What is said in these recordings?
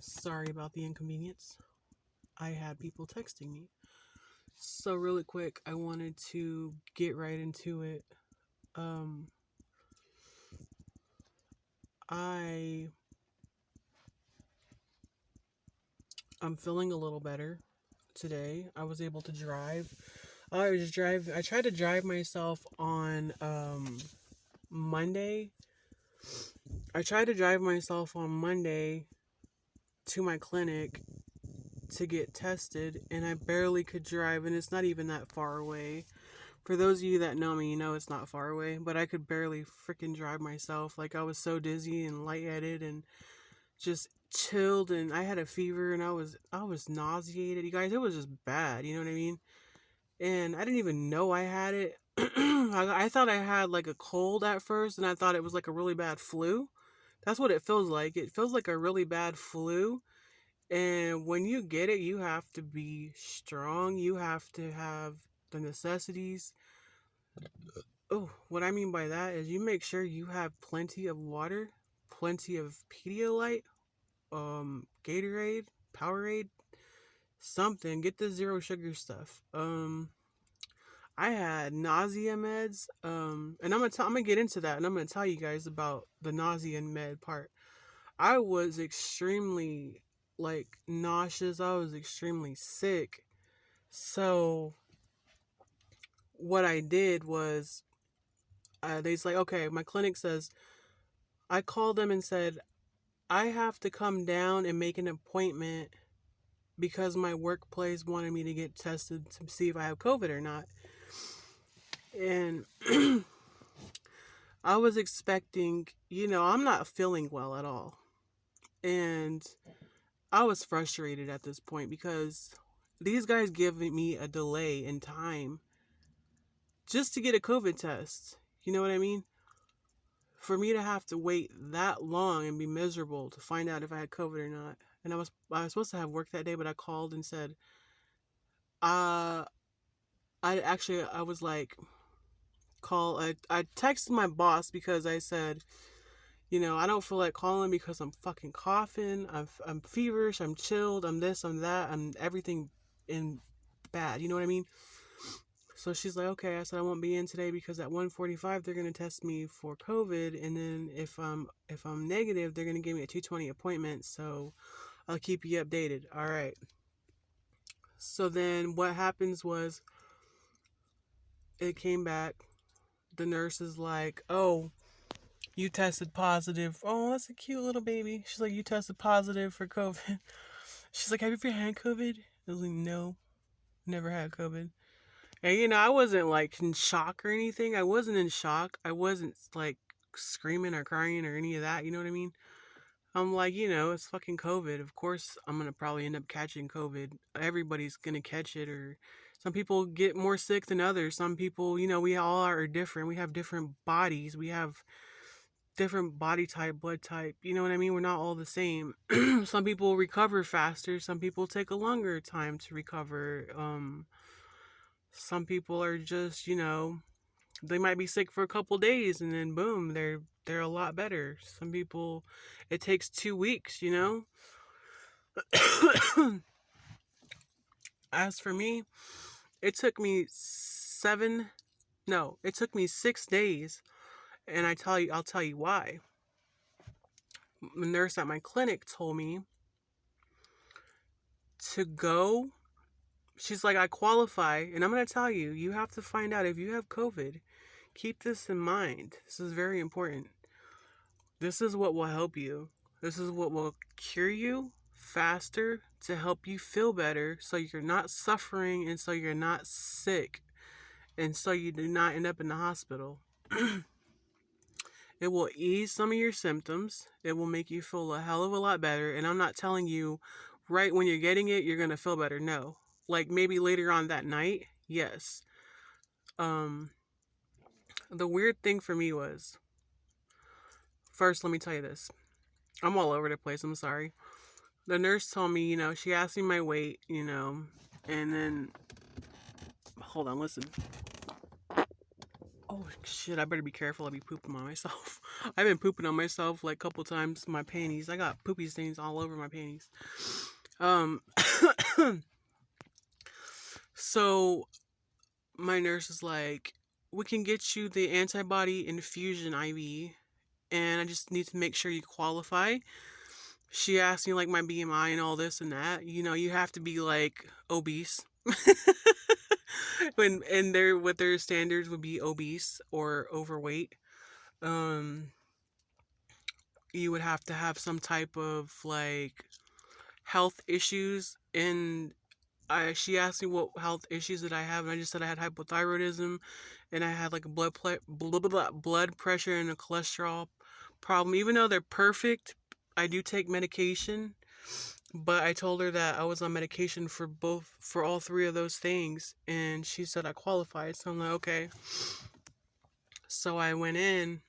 Sorry about the inconvenience. I had people texting me. So really quick, I wanted to get right into it. Um I I'm feeling a little better today. I was able to drive. I tried to drive myself on Monday. I tried to drive myself on Monday to my clinic to get tested, and I barely could drive, and it's not even that far away. For those of you that know me, you know it's not far away, but I could barely freaking drive myself. Like, I was so dizzy and lightheaded and just chilled, and I had a fever, and I was nauseated. You guys, it was just bad, you know what I mean? And I didn't even know I had it. I thought I had like a cold at first, and I thought it was like a really bad flu. That's what it feels like. It feels like a really bad flu. And when you get it, you have to be strong. You have to have the necessities. Oh, what I mean by that is you make sure you have plenty of water, plenty of Pedialyte, Gatorade, Powerade, something. Get the zero sugar stuff. I had nausea meds. And I'm gonna get into that, and I'm gonna tell you guys about the nausea med part. I was extremely nauseous. I was extremely sick. So what I did was, they's like, okay, my clinic says, I called them and said, I have to come down and make an appointment because my workplace wanted me to get tested to see if I have COVID or not. And I was expecting, I'm not feeling well at all. And I was frustrated at this point because these guys give me a delay in time just to get a COVID test. You know what I mean? For me to have to wait that long and be miserable to find out if I had COVID or not. And I was supposed to have work that day, but I called and said, uh I was like, I texted my boss because I said, I don't feel like calling because I'm fucking coughing, I'm feverish, I'm chilled, I'm this, I'm that, I'm everything in bad, you know what I mean? So she's like, okay. I said I won't be in today because at 1:45 they're gonna test me for COVID, and then if I'm negative, they're gonna give me a 2:20 appointment. So I'll keep you updated. All right. So then what happens was, it came back. The nurse is like, oh, you tested positive. Oh, that's a cute little baby. She's like, you tested positive for COVID. She's like, have you ever had COVID? I was like, no, never had COVID. And I wasn't like in shock or anything. I wasn't in shock. I wasn't like screaming or crying or any of that. You know what I mean? I'm like, it's fucking COVID. Of course, I'm going to probably end up catching COVID. Everybody's going to catch it, or some people get more sick than others. Some people, we all are different. We have different bodies. We have different body type, blood type. You know what I mean? We're not all the same. Some people recover faster. Some people take a longer time to recover. Some people are just, they might be sick for a couple days and then boom, they're a lot better. Some people, it takes 2 weeks. As for me, it took me 6 days, and I'll tell you why. The nurse at my clinic told me to go. She's like, I qualify, and I'm going to tell you, you have to find out if you have COVID. Keep this in mind. This is very important. This is what will help you. This is what will cure you faster to help you feel better, so you're not suffering and so you're not sick and so you do not end up in the hospital. It will ease some of your symptoms. It will make you feel a hell of a lot better. And I'm not telling you right when you're getting it, you're going to feel better. No. Like maybe later on that night, yes. The weird thing for me was, first, let me tell you this. I'm all over the place. I'm sorry. The nurse told me, she asked me my weight, and then, hold on, listen. Oh shit, I better be careful. I'll be pooping on myself. I've been pooping on myself like a couple times. My panties. I got poopy stains all over my panties. Um so my nurse is like, we can get you the antibody infusion IV, and I just need to make sure you qualify. She asked me like my BMI and all this and that. You know, you have to be like obese. when and their what their standards would be obese or overweight. Um you would have to have some type of like health issues, and she asked me what health issues that I have, and I just said I had hypothyroidism, and I had like a blood pressure and a cholesterol problem. Even though they're perfect, I do take medication, but I told her that I was on medication for all three of those things, and she said I qualified. So I'm like, okay. So I went in.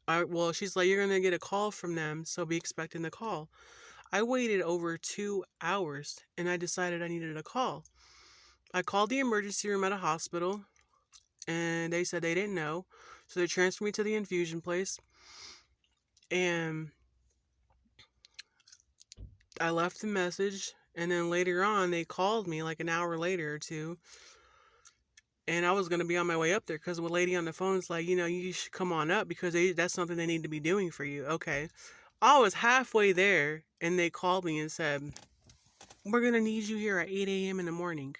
Well, she's like, you're gonna get a call from them, so be expecting the call. I waited over 2 hours, and I decided I needed a call. I called the emergency room at a hospital, and they said they didn't know, so they transferred me to the infusion place. And I left a message, and then later on they called me like an hour later or two, and I was going to be on my way up there because the lady on the phone is like, you should come on up because that's something they need to be doing for you. Okay. I was halfway there, and they called me and said, we're going to need you here at 8 a.m. in the morning.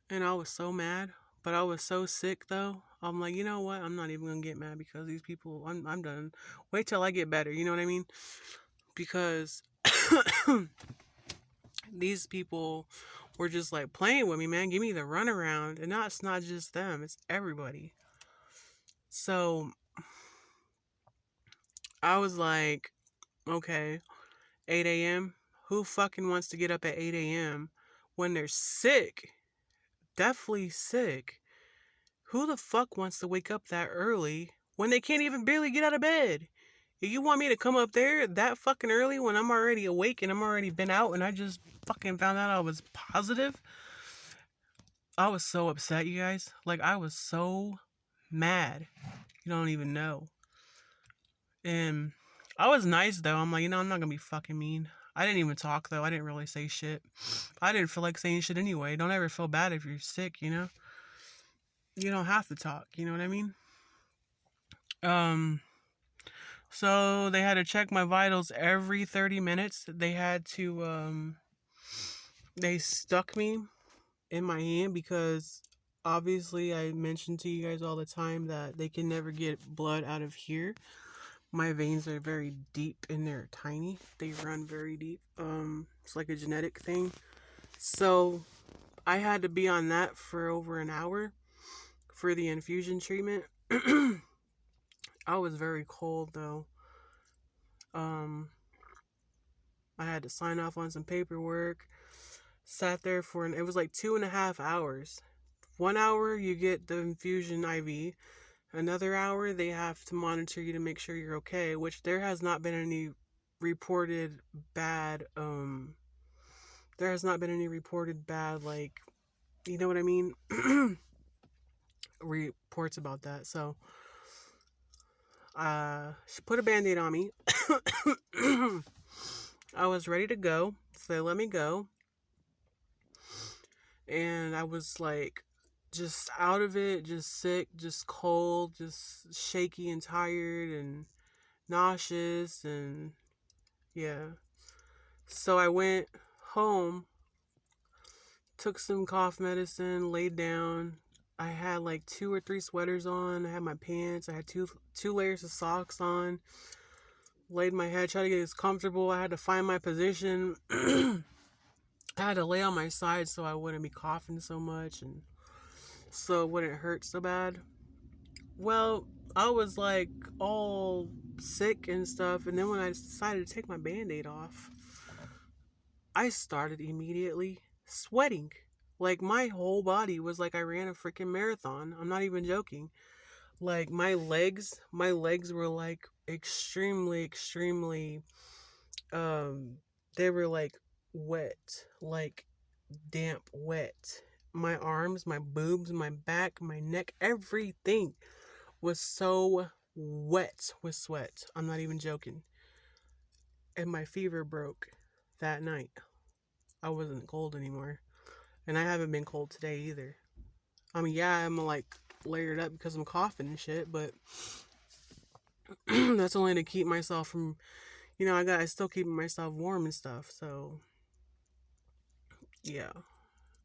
And I was so mad, but I was so sick though. I'm like, you know what? I'm not even going to get mad because these people, I'm done. Wait till I get better. You know what I mean? Because these people were just like playing with me, man. Give me the runaround. And it's not just them, it's everybody. So I was like, okay, 8 a.m. Who fucking wants to get up at 8 a.m. when they're sick? Definitely sick. Who the fuck wants to wake up that early when they can't even barely get out of bed? If you want me to come up there that fucking early when I'm already awake and I'm already been out and I just fucking found out I was positive, I was so upset, you guys. Like, I was so mad. You don't even know. And I was nice, though. I'm like, I'm not gonna be fucking mean. I didn't even talk, though. I didn't really say shit. I didn't feel like saying shit anyway. Don't ever feel bad if you're sick, You don't have to talk, you know what I mean? So they had to check my vitals every 30 minutes. They had to, they stuck me in my hand because obviously I mentioned to you guys all the time that they can never get blood out of here. My veins are very deep and they're tiny. They run very deep. It's like a genetic thing. So I had to be on that for over an hour for the infusion treatment. I was very cold though. I had to sign off on some paperwork. Sat there for it was like 2.5 hours. 1 hour you get the infusion IV. Another hour they have to monitor you to make sure you're okay, which there has not been any reported bad like, you know what I mean? Reports about that. So she put a band-aid on me. I was ready to go, so they let me go. And I was like just out of it, just sick, just cold, just shaky and tired and nauseous, and yeah. So I went home, took some cough medicine, laid down. I had like 2 or 3 sweaters on. I had my pants. I had two layers of socks on. Laid my head, tried to get as comfortable. I had to find my position. I had to lay on my side so I wouldn't be coughing so much and so it wouldn't hurt so bad. Well, I was like all sick and stuff, and then when I decided to take my band-aid off, I started immediately sweating. Like, my whole body was like I ran a freaking marathon. I'm not even joking. Like, my legs were like extremely, they were like wet, like damp wet. my arms, my boobs, my back, my neck, everything was so wet with sweat. I'm not even joking. And my fever broke that night. I wasn't cold anymore. And I haven't been cold today either. I mean, yeah, I'm like layered up because I'm coughing and shit, but that's only to keep myself from, I still keeping myself warm and stuff. So, yeah.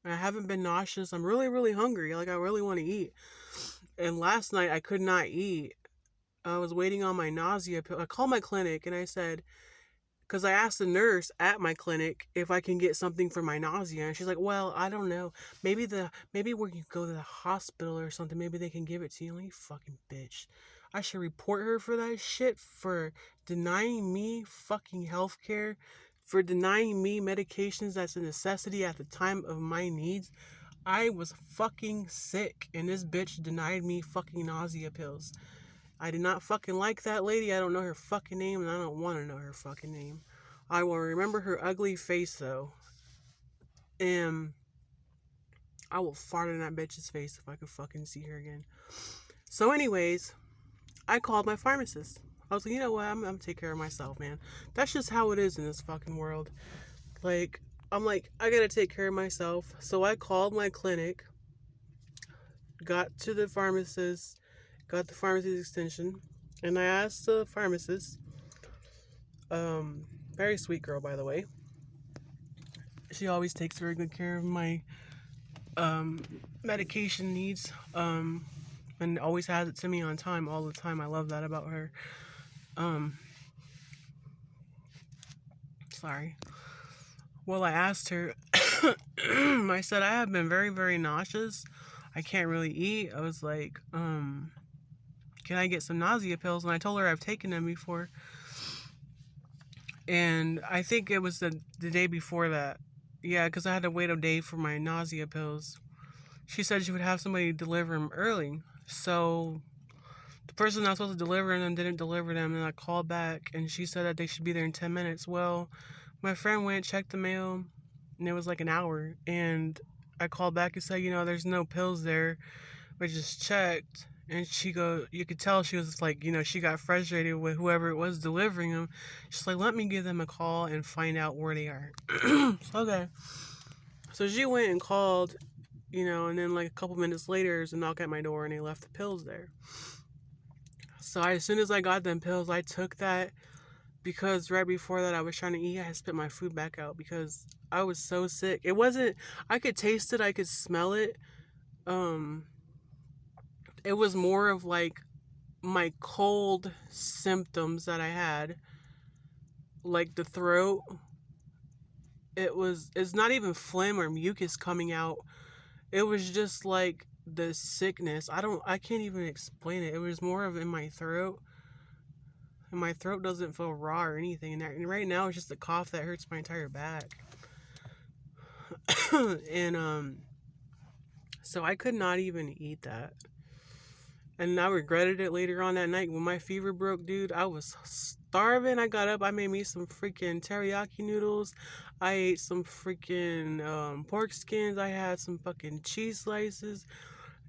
I haven't been nauseous. I'm really, really hungry. Like, I really want to eat. And last night I could not eat. I was waiting on my nausea pill. I called my clinic and I said, because I asked the nurse at my clinic if I can get something for my nausea, and she's like, "Well, I don't know. Maybe where you go to the hospital or something, maybe they can give it to you." Like, you fucking bitch. I should report her for that shit, for denying me fucking healthcare, for denying me medications that's a necessity at the time of my needs. I was fucking sick, and this bitch denied me fucking nausea pills. I did not fucking like that lady. I don't know her fucking name, and I don't want to know her fucking name. I will remember her ugly face, though. And I will fart in that bitch's face if I could fucking see her again. So anyways, I called my pharmacist. I was like, you know what? I'm gonna take care of myself, man. That's just how it is in this fucking world. Like, I'm like, I gotta take care of myself. So I called my clinic, got to the pharmacist, got the pharmacy's extension, and I asked the pharmacist, very sweet girl, by the way. She always takes very good care of my medication needs, and always has it to me on time, all the time. I love that about her. Sorry. Well, I asked her, I said, I have been very, very nauseous. I can't really eat. I was like, can I get some nausea pills? And I told her I've taken them before. And I think it was the day before that. Yeah, because I had to wait a day for my nausea pills. She said she would have somebody deliver them early. So the person that was supposed to deliver them didn't deliver them. And I called back and she said that they should be there in 10 minutes. Well, my friend went, checked the mail, and it was like an hour. And I called back and said, there's no pills there. I just checked. And you could tell she was like, she got frustrated with whoever it was delivering them. She's like, let me give them a call and find out where they are. Okay. So she went and called, and then like a couple minutes later, there's a knock at my door and they left the pills there. So as soon as I got them pills, I took that, because right before that I was trying to eat. I had spit my food back out because I was so sick. It wasn't, I could taste it, I could smell it. It was more of like my cold symptoms that I had, like the throat. It's not even phlegm or mucus coming out. It was just like the sickness. I can't even explain it. It was more of in my throat. And my throat doesn't feel raw or anything. And right now it's just a cough that hurts my entire back. And so I could not even eat that. And I regretted it later on that night when my fever broke, dude. I was starving. I got up. I made me some freaking teriyaki noodles. I ate some freaking pork skins. I had some fucking cheese slices.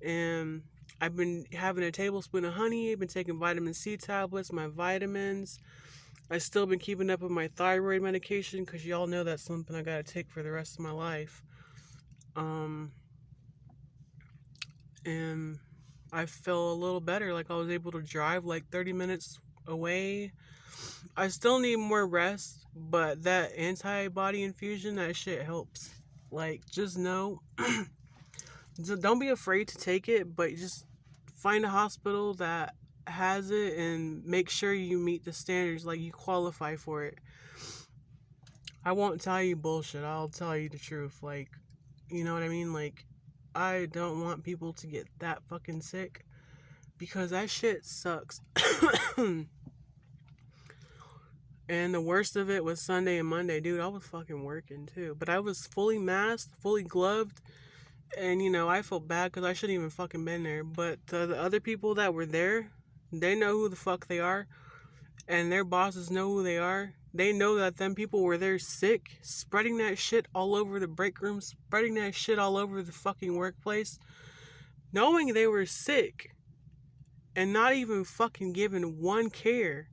And I've been having a tablespoon of honey. I've been taking vitamin C tablets, my vitamins. I've still been keeping up with my thyroid medication because y'all know that's something I gotta take for the rest of my life. And I feel a little better. Like I was able to drive like 30 minutes away. I still need more rest, but that antibody infusion, that shit helps. Like, just know, don't be afraid to take it, but just find a hospital that has it and make sure you meet the standards, like you qualify for it. I won't tell you bullshit. I'll tell you the truth. Like, you know what I mean? Like, I don't want people to get that fucking sick because that shit sucks. And the worst of it was Sunday and Monday. Dude, I was fucking working too. But I was fully masked, fully gloved. And, I felt bad because I shouldn't even fucking been there. But the other people that were there, they know who the fuck they are. And their bosses know who they are. They know that them people were there sick, spreading that shit all over the break room, spreading that shit all over the fucking workplace, knowing they were sick and not even fucking giving one care.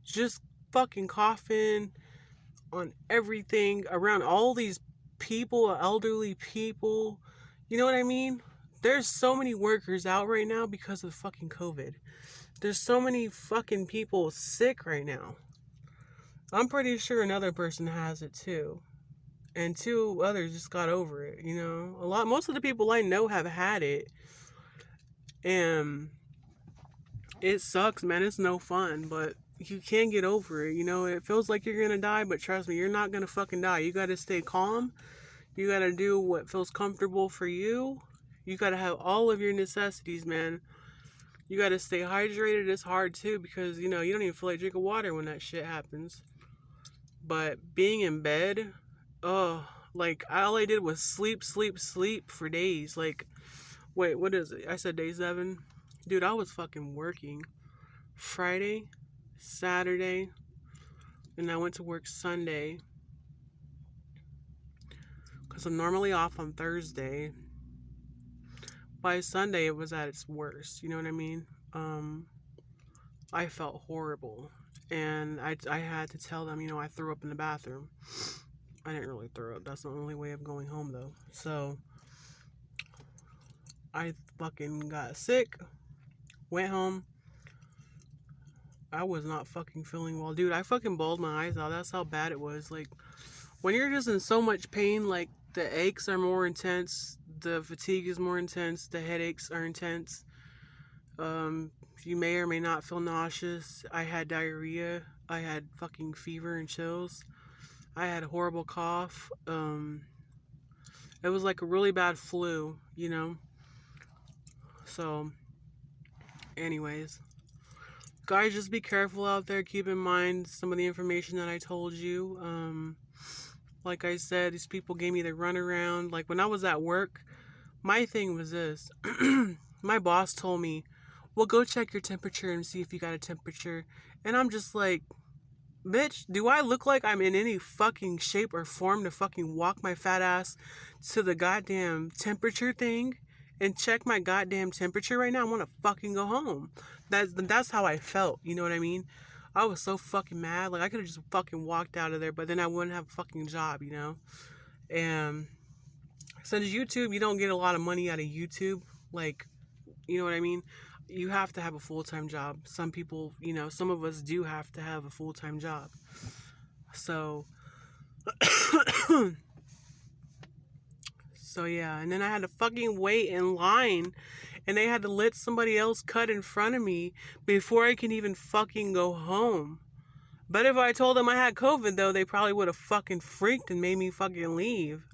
Just fucking coughing on everything around all these people, elderly people. You know what I mean? There's so many workers out right now because of fucking COVID. There's so many fucking people sick right now. I'm pretty sure another person has it too. And two others just got over it, you know? Most of the people I know have had it. And it sucks, man. It's no fun, but you can get over it, you know? It feels like you're gonna die, but trust me, you're not gonna fucking die. You gotta stay calm. You gotta do what feels comfortable for you. You gotta have all of your necessities, man. You gotta stay hydrated. It's hard too because, you know, you don't even feel like drinking water when that shit happens. But being in bed, like all I did was sleep for days. Like, wait, what is it? I said day 7. Dude, I was fucking working Friday, Saturday, and I went to work Sunday. Because I'm normally off on Thursday. By Sunday, it was at its worst. You know what I mean? I felt horrible. And I had to tell them, you know, I threw up in the bathroom. I didn't really throw up. That's the only way of going home, though. So, I fucking got sick. Went home. I was not fucking feeling well. Dude, I fucking bawled my eyes out. That's how bad it was. Like, when you're just in so much pain, like, the aches are more intense. The fatigue is more intense. The headaches are intense. You may or may not feel nauseous. I had diarrhea. I had fucking fever and chills. I had a horrible cough. It was like a really bad flu, you know? So, anyways. Guys, just be careful out there. Keep in mind some of the information that I told you. Like I said, these people gave me the runaround. Like, when I was at work, my thing was this. My boss told me, well, go check your temperature and see if you got a temperature. And I'm just like, bitch, do I look like I'm in any fucking shape or form to fucking walk my fat ass to the goddamn temperature thing and check my goddamn temperature right now? I want to fucking go home. That's how I felt, you know what I mean? I was so fucking mad. Like, I could have just fucking walked out of there, but then I wouldn't have a fucking job, you know? And since YouTube, you don't get a lot of money out of YouTube. Like, you know what I mean? You have to have a full-time job. Some people, you know, some of us do have to have a full-time job. So, yeah. And then I had to fucking wait in line. And they had to let somebody else cut in front of me before I can even fucking go home. But if I told them I had COVID, though, they probably would have fucking freaked and made me fucking leave.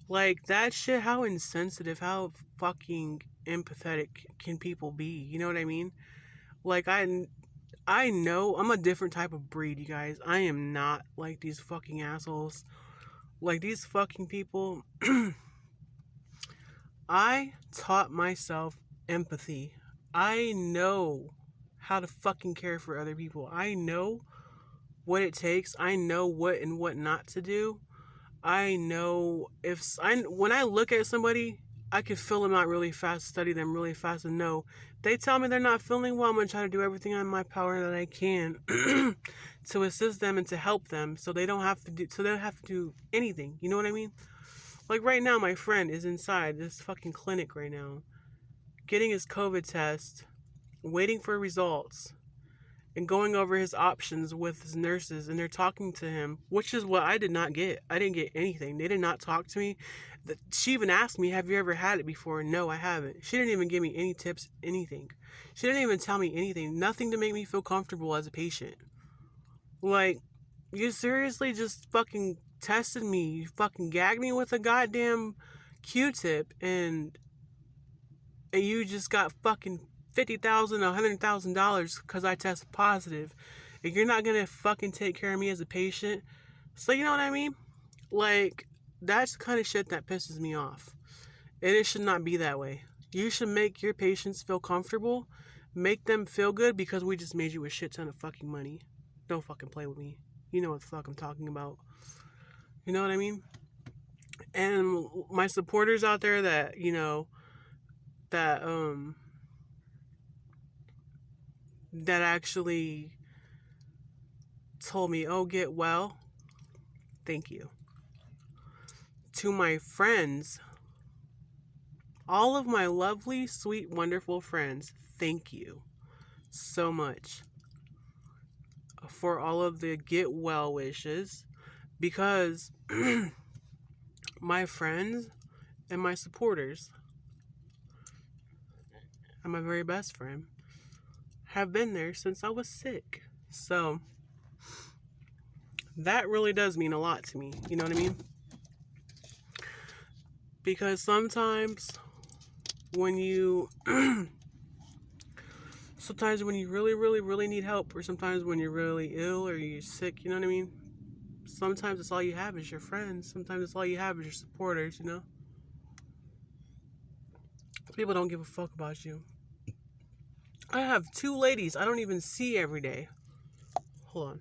Like, that shit, how insensitive, how fucking empathetic can people be? You know what I mean? Like, I know I'm a different type of breed, you guys. I am not like these fucking assholes. Like, these fucking people. I taught myself empathy. I know how to fucking care for other people. I know what it takes. I know what and what not to do. I know when I look at somebody, I can fill them out really fast, study them really fast, and know they tell me they're not feeling well. I'm gonna try to do everything in my power that I can to assist them and to help them, so they don't have to do anything. You know what I mean? Like, right now, my friend is inside this fucking clinic right now, getting his COVID test, waiting for results, and going over his options with his nurses, and they're talking to him, which is what I did not get. I didn't get anything. They did not talk to me. She even asked me, have you ever had it before? No, I haven't. She didn't even give me any tips, anything. She didn't even tell me anything. Nothing to make me feel comfortable as a patient. Like, you seriously just fucking tested me. You fucking gagged me with a goddamn Q-tip, and you just got fucking $50,000, $100,000 because I tested positive, and you're not gonna fucking take care of me as a patient. So, you know what I mean? Like, that's the kind of shit that pisses me off, and it should not be that way. You should make your patients feel comfortable, make them feel good, because we just made you a shit ton of fucking money. Don't fucking play with me. You know what the fuck I'm talking about. You know what I mean? And my supporters out there that, that that actually told me, "Oh, get well." Thank you. To my friends, all of my lovely, sweet, wonderful friends, thank you so much for all of the get well wishes, because my friends and my supporters and my very best friend have been there since I was sick. So that really does mean a lot to me. You know what I mean? Because sometimes when you sometimes when you really, really, really need help, or sometimes when you're really ill or you're sick, you know what I mean? Sometimes it's all you have is your friends. Sometimes it's all you have is your supporters, you know? People don't give a fuck about you. I have 2 ladies I don't even see every day. Hold on.